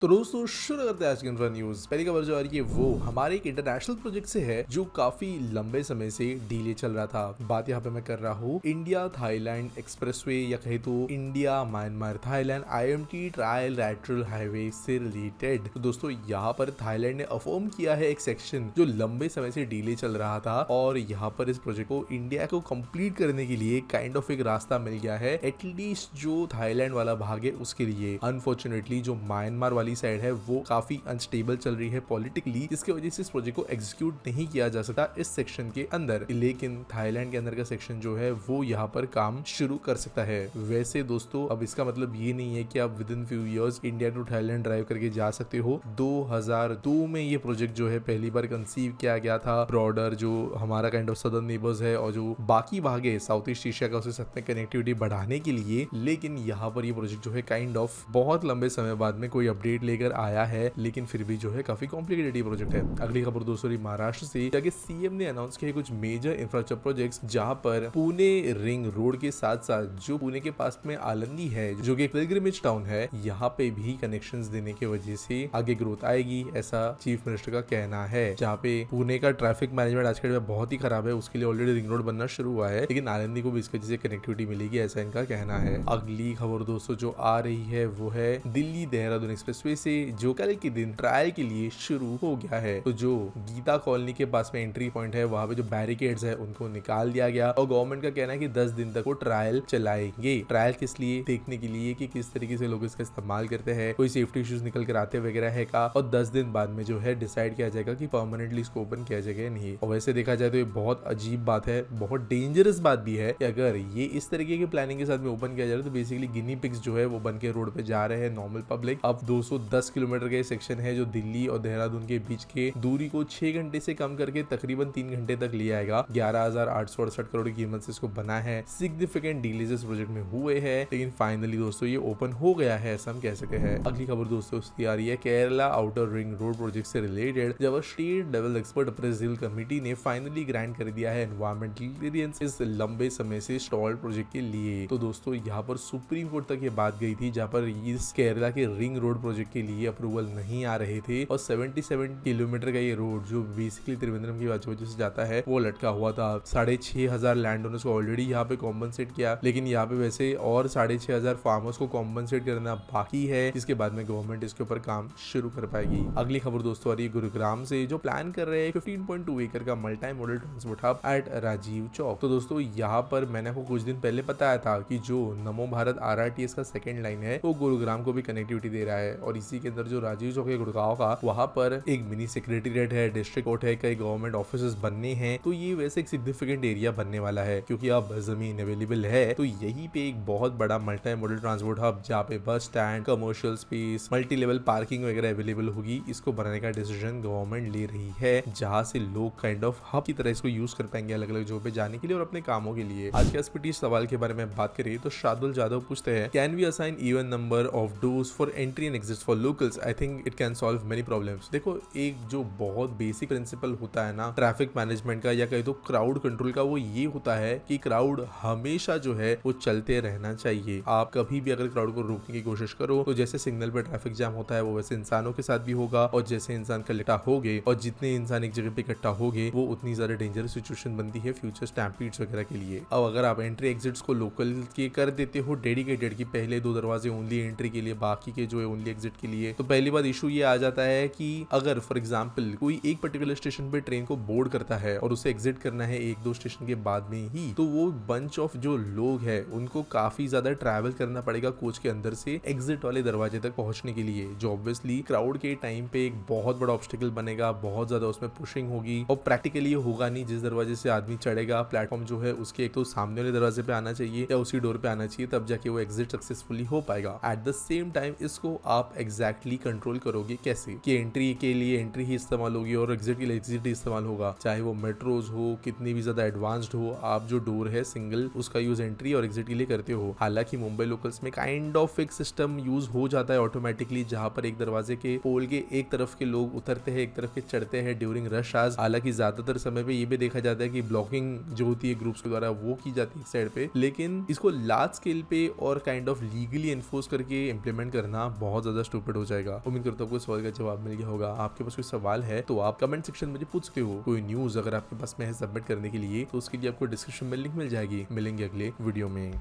तो दोस्तों शुरू करते हैं आज की इंफ्रा न्यूज। पहली खबर जो आ रही है वो हमारे एक इंटरनेशनल प्रोजेक्ट से है जो काफी लंबे समय से डिले चल रहा था। बात यहाँ पे मैं कर रहा हूँ इंडिया थाईलैंड एक्सप्रेसवे या कहे तो India Myanmar Thailand IMT trial lateral highway से रिलेटेड। तो दोस्तों यहाँ पर थाईलैंड ने अफर्म किया है एक सेक्शन जो लंबे समय से डिले चल रहा था और यहाँ पर इस प्रोजेक्ट को इंडिया को कंप्लीट करने के लिए काइंड ऑफ एक रास्ता मिल गया है एटलीस्ट जो थाईलैंड वाला भाग है उसके लिए। अनफॉर्चुनेटली जो म्यांमार वाली साइड है वो काफी अनस्टेबल चल रही है पॉलिटिकली, जिसकी वजह से इस प्रोजेक्ट को एग्जीक्यूट नहीं किया जा सकता इस सेक्शन के अंदर। लेकिन थाईलैंड के अंदर का सेक्शन जो है वो यहाँ पर काम शुरू कर सकता है। वैसे दोस्तों अब इसका मतलब ये नहीं है कि आप within few years India to Thailand drive करके जा सकते हो। 2002 में ये प्रोजेक्ट जो है पहली बार कंसीव किया गया था। ब्रॉडर जो हमारा काइंड ऑफ सदर्न नेबर्स है और जो बाकी भाग है साउथ ईस्ट एशिया का उसके साथ में कनेक्टिविटी बढ़ाने के लिए। लेकिन यहाँ पर ये प्रोजेक्ट जो है काइंड ऑफ बहुत लंबे समय बाद में कोई अपडेट लेकर आया है, लेकिन फिर भी जो है काफी कॉम्प्लिकेटेड प्रोजेक्ट है। अगली खबर दोस्तों महाराष्ट्र से, जाके सीएम ने अनाउंस किया कुछ मेजर इंफ्रास्ट्रक्चर प्रोजेक्ट्स जहां पर पुणे रिंग रोड के साथ साथ जो पुणे के पास में आलंदी है जो कि पिलग्रिमेज टाउन है, यहाँ पे भी कनेक्शंस देने की वजह से आगे ग्रोथ आएगी, ऐसा चीफ मिनिस्टर का कहना है। जहाँ पे पुणे का ट्रैफिक मैनेजमेंट आज के टाइम में बहुत ही खराब है, उसके लिए ऑलरेडी रिंग रोड बनना शुरू हुआ है, लेकिन आलंदी को भी इसके वजह से कनेक्टिविटी मिलेगी, ऐसा इनका कहना है। अगली खबर दोस्तों जो आ रही है वो है दिल्ली देहरादून एक्सप्रेसवे से जो कल के दिन ट्रायल के लिए शुरू हो गया है। तो जो गीता कॉलोनी के पास में एंट्री पॉइंट है वहाँ पे जो बैरिकेड्स है उनको निकाल दिया गया और गवर्नमेंट का कहना है कि 10 दिन तक वो ट्रायल चलाएंगे। ट्रायल किस लिए? देखने के लिए कि किस तरीके से लोग इसका इस्तेमाल करते हैं, कोई सेफ्टी इश्यूज निकल कर आते वगैरह है का, और 10 दिन बाद में जो है डिसाइड किया जाएगा कि परमानेंटली इसको ओपन किया जाएगा या नहीं। और वैसे देखा जाए तो ये बहुत अजीब बात है, बहुत डेंजरस बात भी है कि अगर ये इस तरीके की प्लानिंग के साथ में ओपन किया जा रहा है तो बेसिकली गिनी पिग्स जो है वो बन के रोड पे जा रहे हैं नॉर्मल पब्लिक। अब 210 किलोमीटर का सेक्शन है जो दिल्ली और देहरादून के बीच के दूरी को 6 घंटे से कम करके तकरीबन 3 घंटे तक ले आएगा। 11,868 करोड़ की कीमत से इसको बना है। सिग्निफिकेंट डिलेज इस प्रोजेक्ट में हुए हैं, लेकिन फाइनली दोस्तों ये ओपन हो गया है, ऐसा हम कह सकते हैं। अगली खबर दोस्तों उसकी आ रही है Kerala outer ring road project से रिलेटेड, जब state level expert appraisal committee ने फाइनली ग्रांट कर दिया है एनवायरमेंटल क्लियरेंस इस लंबे समय से स्टॉल्ड प्रोजेक्ट के लिए। तो दोस्तों यहाँ पर सुप्रीम कोर्ट तक ये बात गई थी, जहाँ पर इस केरला के रिंग रोड प्रोजेक्ट के लिए अप्रूवल नहीं आ रहे थे और 77 किलोमीटर का ये रोड जो बेसिकली त्रिवेंद्रम की वजह से जाता है वो लटका हुआ था। 6,500 लैंड ओनर्स को ऑलरेडी यहाँ पे कॉम्पनसेट किया, लेकिन यहाँ पे वैसे और 6,500 फार्मर्स को कॉम्पनसेट करना बाकी है, जिसके बाद में गवर्नमेंट इसके ऊपर काम शुरू कर पाएगी। अगली खबर दोस्तों आ रही है गुरुग्राम से, जो प्लान कर रहे हैं 15.2 एकड़ का multi modal transport hub at Rajiv Chowk. तो दोस्तों यहाँ पर मैंने आपको कुछ दिन पहले बताया था कि जो नमो भारत RRTS का सेकंड लाइन है वो गुरुग्राम को भी कनेक्टिविटी दे रहा है, और इसी के अंदर जो राजीव चौक है गुड़गांव का, वहाँ पर एक मिनी सेक्रेटेरिएट है, डिस्ट्रिक्ट कोर्ट है, कई गवर्नमेंट ऑफिसेस बनने हैं। तो ये वैसे एक सिग्निफिकेंट एरिया बनने वाला है, क्योंकि अब जमीन अवेलेबल है तो यहीं पे एक बहुत बड़ा मल्टी मॉडल ट्रांसपोर्ट हब जहाँ पे bus stand, commercial space, multi level parking वगैरह अवेलेबल होगी, इसको बनाने का डिसीजन गवर्नमेंट ले रही है, जहाँ से लोग काइंड ऑफ हब की तरह इसको यूज कर पाएंगे अलग अलग जगह पे जाने के लिए और अपने कामों के लिए। आज के एसपीटी सवाल के बारे में बात करें तो शार्दुल जादव पूछते हैं, can we assign even number of doors for entry and exit for locals? I think it can solve many problems. देखो एक जो बहुत बेसिक प्रिंसिपल होता है ना ट्रैफिक मैनेजमेंट का या कहीं तो क्राउड कंट्रोल का, वो ये होता है कि क्राउड हमेशा जो है वो चलते रहना चाहिए। आप कभी भी अगर क्राउड को रोकने की कोशिश करो तो जैसे सिग्नल पे ट्रैफिक जाम होता है वो वैसे इंसानों के साथ भी होगा, और जैसे इंसान इकट्ठा हो गए और जितने इंसान एक जगह पे इकट्ठा हो गए वो उतनी ज्यादा डेंजरस सिचुएशन बनती है फ्यूचर स्टैम्पीड्स वगैरह के लिए। अब अगर आप एंट्री एग्जिट्स को लोकल के कर देते हो डेडिकेटेड की पहले 2 दरवाजे ओनली एंट्री के लिए, बाकी के जो है ओनली एग्जिट के लिए, तो पहली बात इशू ये आ जाता है कि अगर फॉर एग्जांपल कोई एक पर्टिकुलर स्टेशन पे ट्रेन को बोर्ड करता है और उसे एग्जिट करना है 1-2 स्टेशन के बाद में ही, तो वो बंच ऑफ जो लोग है उनको काफी ज्यादा ट्रैवल करना पड़ेगा कोच के अंदर से एग्जिट वाले दरवाजे तक पहुंचने के लिए, जो ऑब्वियसली क्राउड के टाइम पे एक बहुत बड़ा ऑब्स्टिकल बनेगा, बहुत ज्यादा उसमें पुशिंग होगी और प्रैक्टिकली ये होगा नहीं। जिस दरवाजे से आदमी चढ़ेगा प्लेटफॉर्म जो है उसके एक तो सामने वाले दरवाजे पे आना चाहिए या उसी डोर पे आना चाहिए, तब जाके वो एग्जिट सक्सेसफुली हो पाएगा। एट द सेम टाइम इसको आप एग्जैक्टली कंट्रोल करोगे कैसे कि एंट्री के लिए एंट्री ही इस्तेमाल होगी और एग्जिट के लिए एग्जिट ही इस्तेमाल होगा, चाहे वो मेट्रोज हो, कितनी भी ज्यादा एडवांस्ड हो, आप जो डोर है सिंगल उसका यूज एंट्री और एग्जिट के लिए करते हो। हालांकि मुंबई लोकल्स में काइंड ऑफ एक सिस्टम यूज हो जाता है ऑटोमेटिकली, जहां पर एक दरवाजे के पोल के एक तरफ के लोग उतरते हैं, एक तरफ के चढ़ते हैं ड्यूरिंग रश आवर्स। हालांकि ज्यादातर समय पे ये भी देखा जाता है कि ब्लॉकिंग जो होती है ग्रुप्स के द्वारा वो की जाती है साइड पे, लेकिन इसको लार्ज स्केल पे और काइंड ऑफ लीगली एनफोर्स करके इम्प्लीमेंट करना बहुत ज्यादा स्टूपिड हो जाएगा। उम्मीद करता हूँ आपको सवाल का जवाब मिल गया होगा। आपके पास कोई सवाल है तो आप कमेंट सेक्शन में मुझे पूछ सकते हो। कोई न्यूज अगर आपके पास में है सबमिट करने के लिए तो उसके लिए आपको डिस्क्रिप्शन में लिंक मिल जाएगी। मिलेंगे अगले वीडियो में।